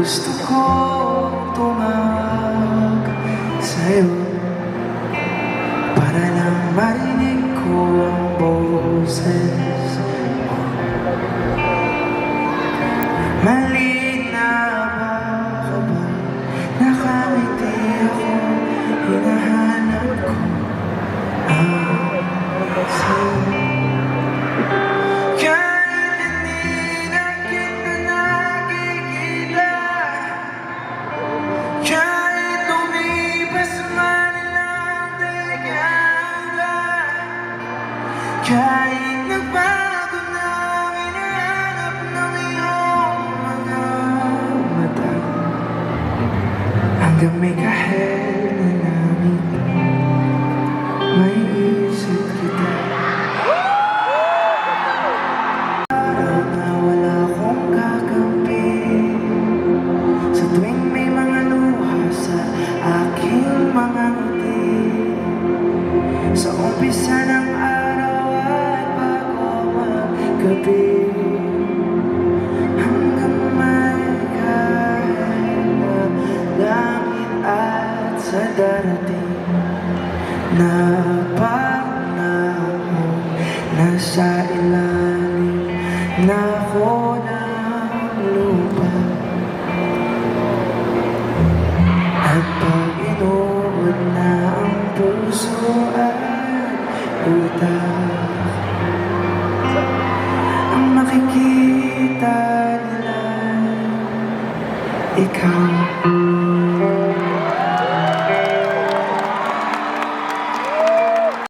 Gusto ko tumawag sa'yo para lang marinig ko ang boses mo. Malinaw ka ba? Nakangiti ako, hinahanap ko ang sa'yo. Kahit nagbago na ang hinahanap ng iyong mga mata, hanggang may kahel na langit, may isip kita. Araw na wala akong kakampi, sa tuwing may mga luha sa aking mga ngiti. Sa umpisa ng araw at bago maggabi, hanggang may kahit na langit at sa darating na panahon, nasa ilalim na ako ng lupa. At pag inuod na ang puso at utak, ang makikita nila ikaw.